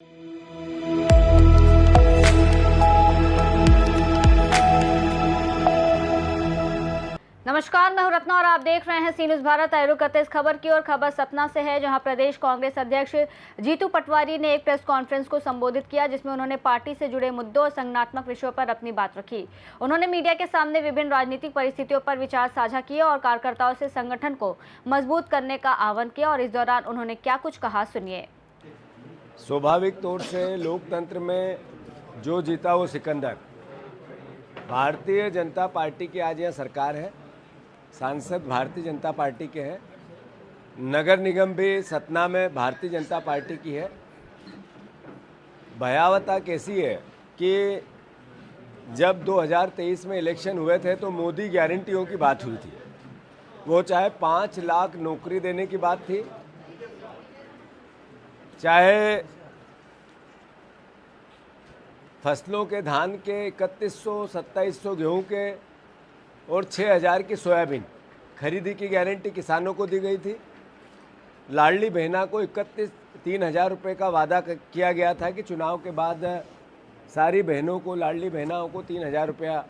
नमस्कार, मैं हूं रत्ना और आप देख रहे हैं सी न्यूज़ भारत। आए रुक करते इस खबर की और खबर सतना से है, जहां प्रदेश कांग्रेस अध्यक्ष जीतू पटवारी ने एक प्रेस कॉन्फ्रेंस को संबोधित किया, जिसमें उन्होंने पार्टी से जुड़े मुद्दों और संगठनात्मक विषयों पर अपनी बात रखी। उन्होंने मीडिया के सामने विभिन्न राजनीतिक परिस्थितियों पर विचार साझा किए और कार्यकर्ताओं से संगठन को मजबूत करने का आह्वान किया। और इस दौरान उन्होंने क्या कुछ कहा, सुनिए। स्वाभाविक तौर से लोकतंत्र में जो जीता वो सिकंदर। भारतीय जनता पार्टी की आज यहाँ सरकार है, सांसद भारतीय जनता पार्टी के हैं, नगर निगम भी सतना में भारतीय जनता पार्टी की है। भयावता कैसी है कि जब 2023 में इलेक्शन हुए थे तो मोदी गारंटियों की बात हुई थी। वो चाहे 5 लाख नौकरी देने की बात थी, चाहे फसलों के धान के 3100-2700 गेहूं के और 6000 की सोयाबीन खरीदी की गारंटी किसानों को दी गई थी। लाडली बहना को 3,000 रुपये का वादा किया गया था कि चुनाव के बाद सारी बहनों को, लाडली बहनाओं को 3,000 रुपया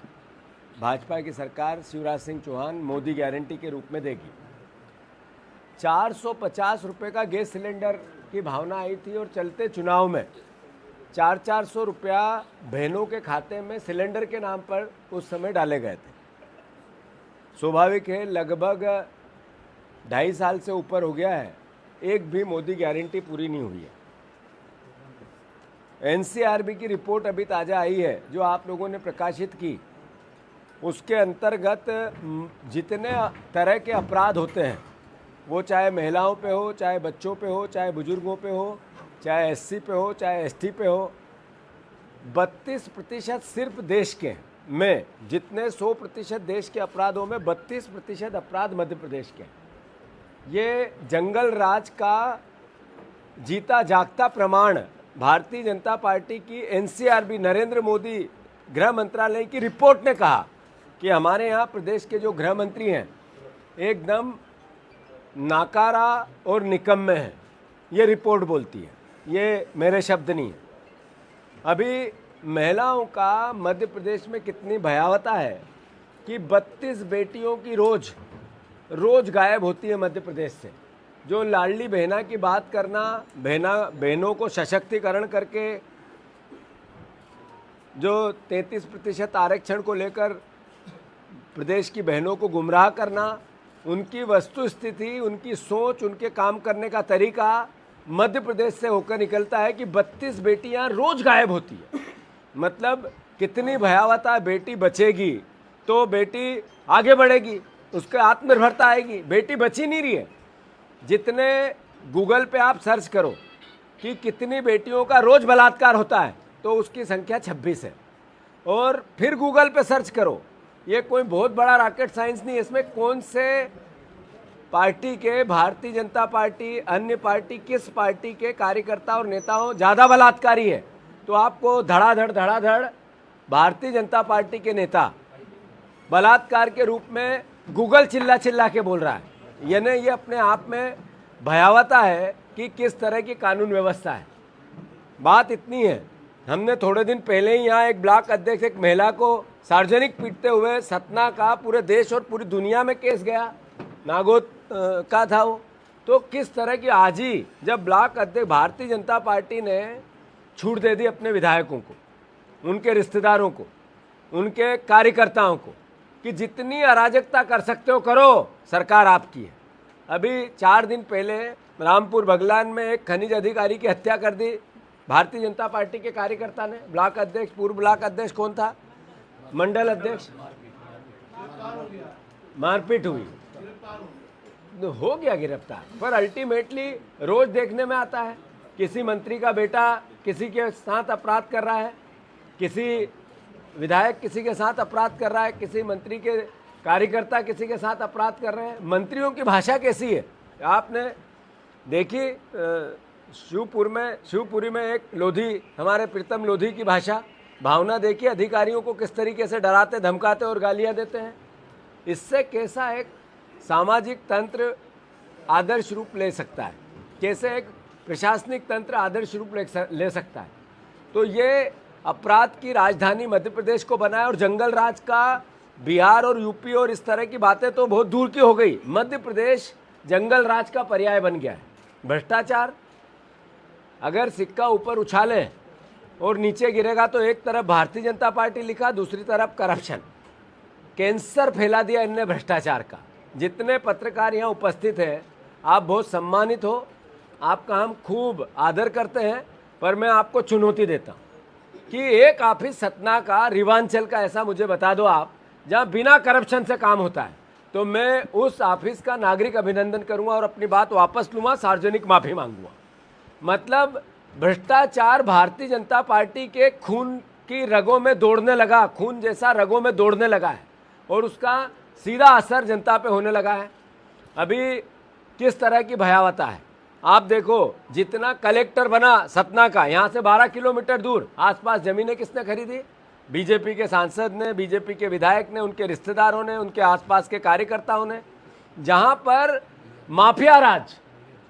भाजपा की सरकार शिवराज सिंह चौहान मोदी गारंटी के रूप में देगी। 450 रुपये का गैस सिलेंडर की भावना आई थी और चलते चुनाव में 400 रुपया बहनों के खाते में सिलेंडर के नाम पर उस समय डाले गए थे। स्वाभाविक है, लगभग 2.5 साल से ऊपर हो गया है, एक भी मोदी गारंटी पूरी नहीं हुई है। एनसीआरबी की रिपोर्ट अभी ताज़ा आई है जो आप लोगों ने प्रकाशित की। उसके अंतर्गत जितने तरह के अपराध होते हैं, वो चाहे महिलाओं पे हो, चाहे बच्चों पे हो, चाहे बुजुर्गों पे हो, चाहे एससी पे हो, चाहे एसटी पे हो, 32% सिर्फ देश के में, जितने 100% देश के अपराधों में 32% अपराध मध्य प्रदेश के। ये जंगल राज का जीता जागता प्रमाण भारतीय जनता पार्टी की एनसीआरबी, नरेंद्र मोदी गृह मंत्रालय की रिपोर्ट ने कहा कि हमारे यहाँ प्रदेश के जो गृह मंत्री हैं एकदम नाकारा और निकम्मे हैं। ये रिपोर्ट बोलती है, ये मेरे शब्द नहीं है। अभी महिलाओं का मध्य प्रदेश में कितनी भयावता है कि 32 बेटियों की रोज गायब होती है मध्य प्रदेश से। जो लाडली बहना की बात करना, बहनों को सशक्तिकरण करके जो 33% आरक्षण को लेकर प्रदेश की बहनों को गुमराह करना, उनकी वस्तु स्थिति, उनकी सोच, उनके काम करने का तरीका मध्य प्रदेश से होकर निकलता है कि 32 बेटियां रोज गायब होती है। मतलब कितनी भयावता। बेटी बचेगी तो बेटी आगे बढ़ेगी, उसके आत्मनिर्भरता आएगी। बेटी बची नहीं रही है। जितने गूगल पे आप सर्च करो कि कितनी बेटियों का रोज बलात्कार होता है तो उसकी संख्या 26 है। और फिर गूगल पे सर्च करो, ये कोई बहुत बड़ा रॉकेट साइंस नहीं है। इसमें कौन से पार्टी के, भारतीय जनता पार्टी, अन्य पार्टी, किस पार्टी के कार्यकर्ता और नेताओं ज़्यादा बलात्कारी है, तो आपको धड़ाधड़ भारतीय जनता पार्टी के नेता बलात्कार के रूप में गूगल चिल्ला के बोल रहा है। यानी ये अपने आप में भयावता है कि किस तरह की कानून व्यवस्था है। बात इतनी है, हमने थोड़े दिन पहले ही यहाँ एक ब्लॉक अध्यक्ष, एक महिला को सार्वजनिक पीटते हुए सतना का पूरे देश और पूरी दुनिया में केस गया, नागौद का था वो। तो किस तरह की आज ही जब ब्लॉक अध्यक्ष, भारतीय जनता पार्टी ने छूट दे दी अपने विधायकों को, उनके रिश्तेदारों को, उनके कार्यकर्ताओं को कि जितनी अराजकता कर सकते हो करो, सरकार आपकी है। अभी 4 दिन पहले रामपुर बगलान में एक खनिज अधिकारी की हत्या कर दी भारतीय जनता पार्टी के कार्यकर्ता ने। ब्लॉक अध्यक्ष, पूर्व ब्लॉक अध्यक्ष कौन था, मंडल अध्यक्ष, मारपीट हुई, हो गया गिरफ्तार। पर अल्टीमेटली रोज देखने में आता है किसी मंत्री का बेटा किसी के साथ अपराध कर रहा है, किसी विधायक किसी के साथ अपराध कर रहा है, किसी मंत्री के कार्यकर्ता किसी के साथ अपराध कर रहे हैं। मंत्रियों की भाषा कैसी है आपने देखी। शिवपुरी में एक लोधी, हमारे प्रीतम लोधी की भावना देखिए। अधिकारियों को किस तरीके से डराते, धमकाते और गालियां देते हैं। इससे कैसा एक सामाजिक तंत्र आदर्श रूप ले सकता है, कैसे एक प्रशासनिक तंत्र आदर्श रूप ले सकता है। तो ये अपराध की राजधानी मध्य प्रदेश को बनाया और जंगल राज का बिहार और यूपी और इस तरह की बातें तो बहुत दूर की हो गई। मध्य प्रदेश जंगल राज का पर्याय बन गया है। भ्रष्टाचार, अगर सिक्का ऊपर उछाले और नीचे गिरेगा तो एक तरफ भारतीय जनता पार्टी लिखा, दूसरी तरफ करप्शन। कैंसर फैला दिया इनने भ्रष्टाचार का। जितने पत्रकार यहाँ उपस्थित हैं, आप बहुत सम्मानित हो, आपका हम खूब आदर करते हैं, पर मैं आपको चुनौती देता हूँ कि एक ऑफिस सतना का, रीवांचल का ऐसा मुझे बता दो आप, जहाँ बिना करप्शन से काम होता है, तो मैं उस ऑफिस का नागरिक अभिनंदन करूँगा और अपनी बात वापस लूँगा, सार्वजनिक माफ़ी मांगूंगा। मतलब भ्रष्टाचार भारतीय जनता पार्टी के खून की रगों में दौड़ने लगा, खून जैसा रगों में दौड़ने लगा है और उसका सीधा असर जनता पे होने लगा है। अभी किस तरह की भयावता है आप देखो। जितना कलेक्टर बना सतना का, यहाँ से 12 किलोमीटर दूर आसपास ज़मीनें किसने खरीदी? बीजेपी के सांसद ने, बीजेपी के विधायक ने, उनके रिश्तेदारों ने, उनके आसपास के कार्यकर्ताओं ने। जहाँ पर माफिया राज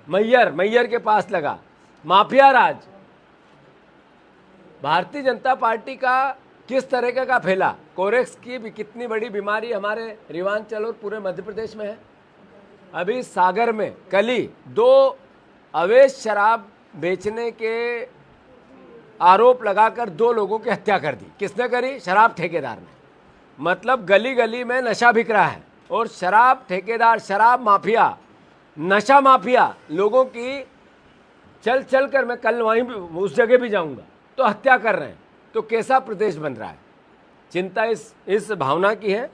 मैयर के पास लगा, माफिया राज भारतीय जनता पार्टी का किस तरीके का फैला। कोरेक्स की भी कितनी बड़ी बीमारी हमारे रीवांचल और पूरे मध्य प्रदेश में है। अभी सागर में कल ही 2 अवैध शराब बेचने के आरोप लगाकर 2 लोगों की हत्या कर दी। किसने करी? शराब ठेकेदार ने। मतलब गली गली में नशा बिक रहा है और शराब ठेकेदार, शराब माफिया, नशा माफिया लोगों की चल कर, मैं कल वहीं भी उस जगह भी जाऊंगा, तो हत्या कर रहे हैं। तो कैसा प्रदेश बन रहा है? चिंता इस भावना की है।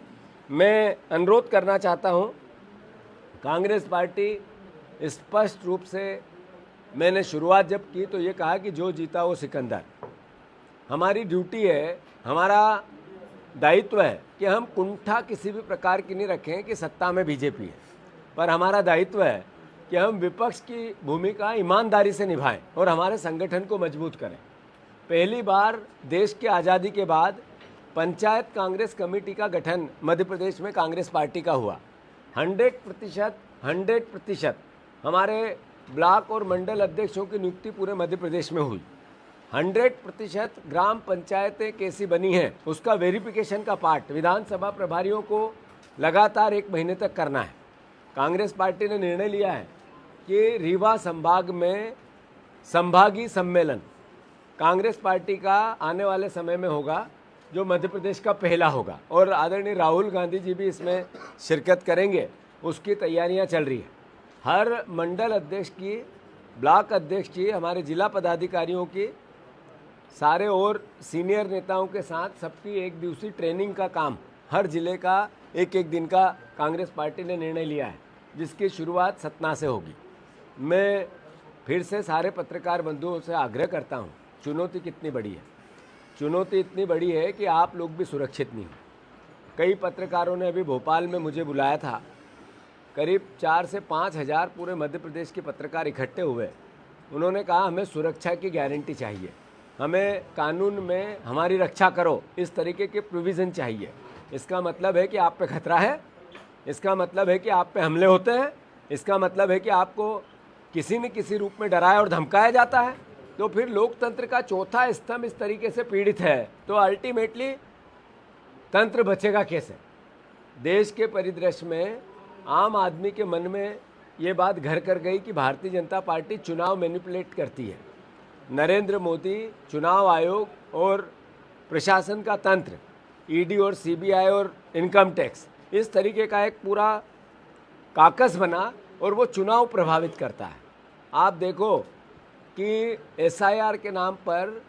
मैं अनुरोध करना चाहता हूं, कांग्रेस पार्टी स्पष्ट रूप से, मैंने शुरुआत जब की तो ये कहा कि जो जीता वो सिकंदर। हमारी ड्यूटी है, हमारा दायित्व है कि हम कुंठा किसी भी प्रकार की नहीं रखें कि सत्ता में बीजेपी है, पर हमारा दायित्व है कि हम विपक्ष की भूमिका ईमानदारी से निभाएं और हमारे संगठन को मजबूत करें। पहली बार देश के आज़ादी के बाद पंचायत कांग्रेस कमेटी का गठन मध्य प्रदेश में कांग्रेस पार्टी का हुआ। 100% हमारे ब्लॉक और मंडल अध्यक्षों की नियुक्ति पूरे मध्य प्रदेश में हुई। 100% ग्राम पंचायतें कैसी बनी हैं उसका वेरिफिकेशन का पार्ट विधानसभा प्रभारियों को लगातार 1 महीने तक करना है। कांग्रेस पार्टी ने निर्णय लिया है कि रीवा संभाग में संभागीय सम्मेलन कांग्रेस पार्टी का आने वाले समय में होगा, जो मध्य प्रदेश का पहला होगा और आदरणीय राहुल गांधी जी भी इसमें शिरकत करेंगे। उसकी तैयारियां चल रही है। हर मंडल अध्यक्ष की, ब्लॉक अध्यक्ष की, हमारे जिला पदाधिकारियों की, सारे और सीनियर नेताओं के साथ सबकी 1 दिवसीय ट्रेनिंग का काम, हर जिले का 1-1 दिन का कांग्रेस पार्टी ने निर्णय लिया है, जिसकी शुरुआत सतना से होगी। मैं फिर से सारे पत्रकार बंधुओं से आग्रह करता हूं, चुनौती कितनी बड़ी है। चुनौती इतनी बड़ी है कि आप लोग भी सुरक्षित नहीं हो। कई पत्रकारों ने अभी भोपाल में मुझे बुलाया था, करीब 4 से 5 हज़ार पूरे मध्य प्रदेश के पत्रकार इकट्ठे हुए। उन्होंने कहा हमें सुरक्षा की गारंटी चाहिए, हमें कानून में हमारी रक्षा करो, इस तरीके के प्रोविज़न चाहिए। इसका मतलब है कि आप पे खतरा है, इसका मतलब है कि आप पे हमले होते हैं, इसका मतलब है कि आपको किसी न किसी रूप में डराया और धमकाया जाता है। तो फिर लोकतंत्र का चौथा स्तंभ इस तरीके से पीड़ित है तो अल्टीमेटली तंत्र बचेगा कैसे? देश के परिदृश्य में आम आदमी के मन में ये बात घर कर गई कि भारतीय जनता पार्टी चुनाव मैनिपुलेट करती है। नरेंद्र मोदी, चुनाव आयोग और प्रशासन का तंत्र, ईडी और सीबीआई और इनकम टैक्स, इस तरीके का एक पूरा काकस बना और वो चुनाव प्रभावित करता है। आप देखो कि एसआईआर के नाम पर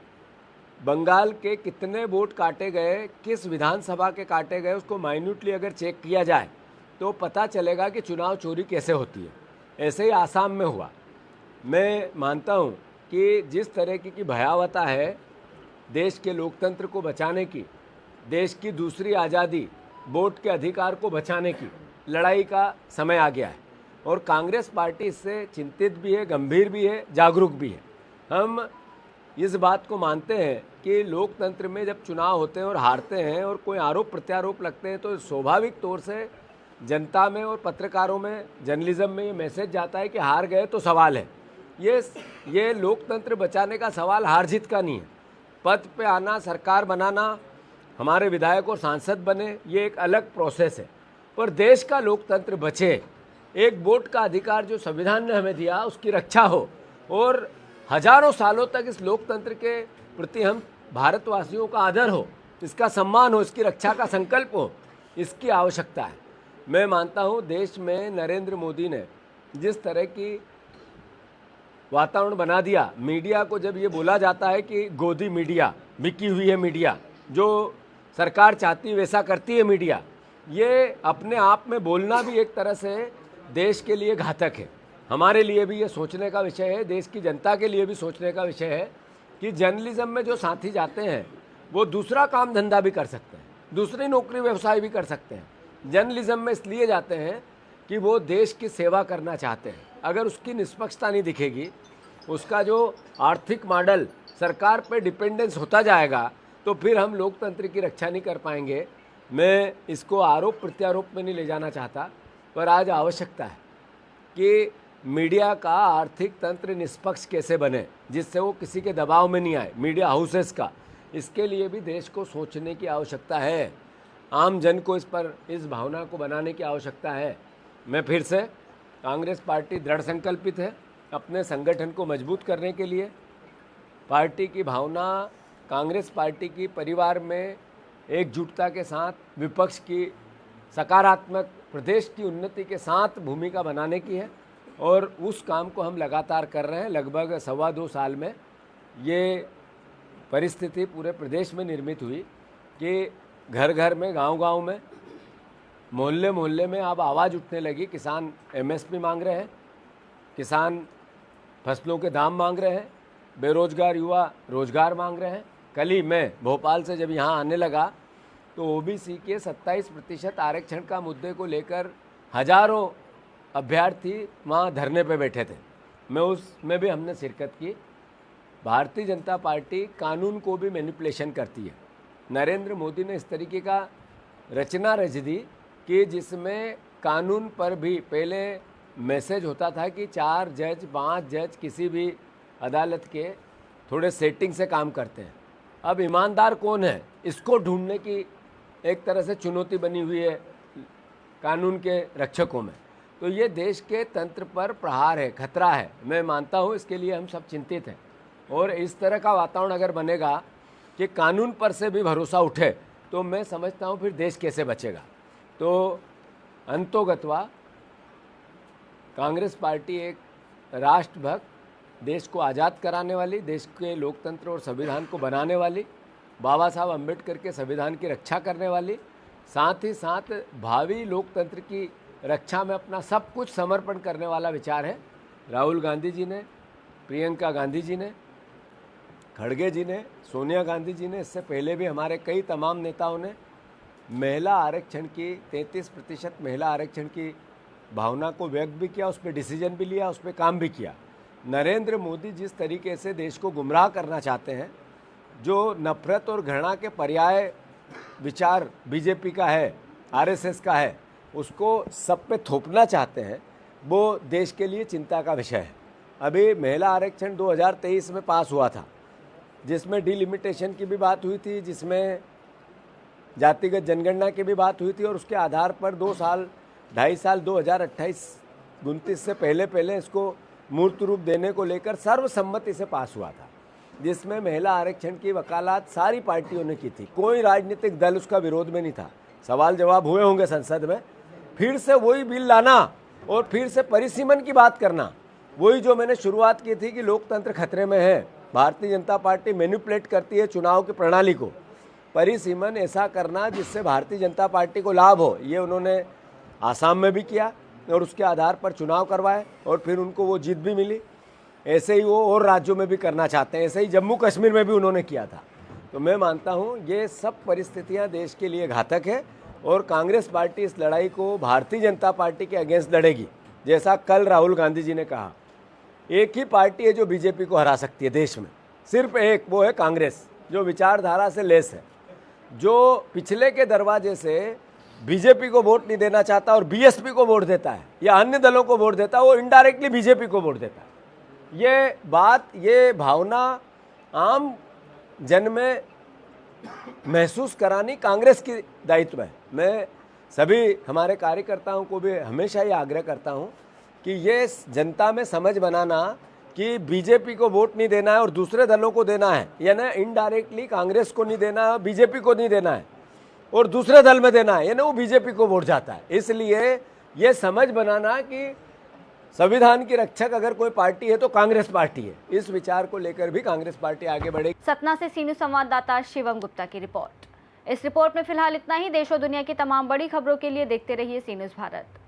बंगाल के कितने वोट काटे गए, किस विधानसभा के काटे गए, उसको माइन्यूटली अगर चेक किया जाए तो पता चलेगा कि चुनाव चोरी कैसे होती है। ऐसे ही आसाम में हुआ। मैं मानता हूँ कि जिस तरह की भयावहता है देश के लोकतंत्र को बचाने की, देश की दूसरी आज़ादी, वोट के अधिकार को बचाने की लड़ाई का समय आ गया है और कांग्रेस पार्टी इससे चिंतित भी है, गंभीर भी है, जागरूक भी है। हम इस बात को मानते हैं कि लोकतंत्र में जब चुनाव होते हैं और हारते हैं और कोई आरोप प्रत्यारोप लगते हैं तो स्वाभाविक तौर से जनता में और पत्रकारों में, जर्नलिज्म में ये मैसेज जाता है कि हार गए तो सवाल है, ये लोकतंत्र बचाने का सवाल हार जीत का नहीं है। पद पे आना, सरकार बनाना, हमारे विधायक और सांसद बने, ये एक अलग प्रोसेस है, पर देश का लोकतंत्र बचे, एक वोट का अधिकार जो संविधान ने हमें दिया उसकी रक्षा हो और हजारों सालों तक इस लोकतंत्र के प्रति हम भारतवासियों का आदर हो, इसका सम्मान हो, इसकी रक्षा का संकल्प हो, इसकी आवश्यकता है। मैं मानता हूँ देश में नरेंद्र मोदी ने जिस तरह की वातावरण बना दिया, मीडिया को जब ये बोला जाता है कि गोदी मीडिया, बिकी हुई है मीडिया, जो सरकार चाहती है वैसा करती है मीडिया, ये अपने आप में बोलना भी एक तरह से देश के लिए घातक है। हमारे लिए भी ये सोचने का विषय है, देश की जनता के लिए भी सोचने का विषय है कि जर्नलिज्म में जो साथी जाते हैं वो दूसरा काम धंधा भी कर सकते हैं, दूसरी नौकरी व्यवसाय भी कर सकते हैं। जर्नलिज्म में इसलिए जाते हैं कि वो देश की सेवा करना चाहते हैं। अगर उसकी निष्पक्षता नहीं दिखेगी, उसका जो आर्थिक मॉडल सरकार पे डिपेंडेंस होता जाएगा, तो फिर हम लोकतंत्र की रक्षा नहीं कर पाएंगे। मैं इसको आरोप प्रत्यारोप में नहीं ले जाना चाहता, पर आज आवश्यकता है कि मीडिया का आर्थिक तंत्र निष्पक्ष कैसे बने जिससे वो किसी के दबाव में नहीं आए, मीडिया हाउसेस का, इसके लिए भी देश को सोचने की आवश्यकता है। आम जन को इस भावना को बनाने की आवश्यकता है। मैं फिर से, कांग्रेस पार्टी दृढ़ संकल्पित है अपने संगठन को मजबूत करने के लिए। पार्टी की भावना कांग्रेस पार्टी की परिवार में एकजुटता के साथ विपक्ष की सकारात्मक, प्रदेश की उन्नति के साथ भूमिका बनाने की है और उस काम को हम लगातार कर रहे हैं। लगभग 2.25 साल में ये परिस्थिति पूरे प्रदेश में निर्मित हुई कि घर घर में, गांव-गांव में, मोहल्ले मोहल्ले में अब आवाज़ उठने लगी। किसान एमएसपी मांग रहे हैं, किसान फसलों के दाम मांग रहे हैं, बेरोजगार युवा रोजगार मांग रहे हैं। कल ही मैं भोपाल से जब यहाँ आने लगा तो ओबीसी के 27% आरक्षण का मुद्दे को लेकर हजारों अभ्यर्थी वहाँ धरने पे बैठे थे। मैं उसमें भी हमने शिरकत की। भारतीय जनता पार्टी कानून को भी मैनिपुलेशन करती है। नरेंद्र मोदी ने इस तरीके का रचना रच दी कि जिसमें कानून पर भी पहले मैसेज होता था कि 4 जज 5 जज किसी भी अदालत के थोड़े सेटिंग से काम करते हैं। अब ईमानदार कौन है, इसको ढूंढने की एक तरह से चुनौती बनी हुई है कानून के रक्षकों में। तो ये देश के तंत्र पर प्रहार है, खतरा है। मैं मानता हूँ इसके लिए हम सब चिंतित हैं और इस तरह का वातावरण अगर बनेगा कि कानून पर से भी भरोसा उठे तो मैं समझता हूँ फिर देश कैसे बचेगा। तो अंतोगत्वा कांग्रेस पार्टी एक राष्ट्रभक्त, देश को आज़ाद कराने वाली, देश के लोकतंत्र और संविधान को बनाने वाली, बाबा साहब अम्बेडकर के संविधान की रक्षा करने वाली, साथ ही साथ भावी लोकतंत्र की रक्षा में अपना सब कुछ समर्पण करने वाला विचार है। राहुल गांधी जी ने, प्रियंका गांधी जी ने, खड़गे जी ने, सोनिया गांधी जी ने, इससे पहले भी हमारे कई तमाम नेताओं ने महिला आरक्षण की 33% महिला आरक्षण की भावना को व्यक्त भी किया, उस पर डिसीजन भी लिया, उस पर काम भी किया। नरेंद्र मोदी जिस तरीके से देश को गुमराह करना चाहते हैं, जो नफरत और घृणा के पर्याय विचार बीजेपी का है, आरएसएस का है, उसको सब पे थोपना चाहते हैं, वो देश के लिए चिंता का विषय है। अभी महिला आरक्षण 2023 में पास हुआ था, जिसमें डिलिमिटेशन की भी बात हुई थी, जिसमें जातिगत जनगणना की भी बात हुई थी और उसके आधार पर 2 साल 2.5 साल 2028-29 से पहले इसको मूर्त रूप देने को लेकर सर्वसम्मति से पास हुआ था, जिसमें महिला आरक्षण की वकालत सारी पार्टियों ने की थी। कोई राजनीतिक दल उसका विरोध में नहीं था। सवाल जवाब हुए होंगे संसद में। फिर से वही बिल लाना और फिर से परिसीमन की बात करना, वही जो मैंने शुरुआत की थी कि लोकतंत्र खतरे में है, भारतीय जनता पार्टी मैनिपुलेट करती है चुनाव की प्रणाली को। परिसीमन ऐसा करना जिससे भारतीय जनता पार्टी को लाभ हो, ये उन्होंने आसाम में भी किया और उसके आधार पर चुनाव करवाए और फिर उनको वो जीत भी मिली। ऐसे ही वो और राज्यों में भी करना चाहते हैं, ऐसे ही जम्मू कश्मीर में भी उन्होंने किया था। तो मैं मानता हूँ ये सब परिस्थितियाँ देश के लिए घातक है और कांग्रेस पार्टी इस लड़ाई को भारतीय जनता पार्टी के अगेंस्ट लड़ेगी। जैसा कल राहुल गांधी जी ने कहा, एक ही पार्टी है जो बीजेपी को हरा सकती है देश में, सिर्फ एक, वो है कांग्रेस, जो विचारधारा से लेस है, जो पिछले के दरवाजे से बीजेपी को वोट नहीं देना चाहता और बीएसपी को वोट देता है या अन्य दलों को वोट देता है, वो इनडायरेक्टली बीजेपी को वोट देता है। ये भावना आम जन में महसूस करानी कांग्रेस की दायित्व है। मैं सभी हमारे कार्यकर्ताओं को भी हमेशा ये आग्रह करता हूँ कि ये जनता में समझ बनाना कि बीजेपी को वोट नहीं देना है और दूसरे दलों को देना है, यानी इनडायरेक्टली कांग्रेस को नहीं देना है, बीजेपी को नहीं देना है और दूसरे दल में देना है, यानी वो बीजेपी को वोट जाता है। इसलिए ये समझ बनाना कि संविधान की रक्षक अगर कोई पार्टी है तो कांग्रेस पार्टी है, इस विचार को लेकर भी कांग्रेस पार्टी आगे बढ़ेगी। सतना से सी न्यूज संवाददाता शिवम गुप्ता की रिपोर्ट। इस रिपोर्ट में फिलहाल इतना ही। देश और दुनिया की तमाम बड़ी खबरों के लिए देखते रहिए सी न्यूज भारत।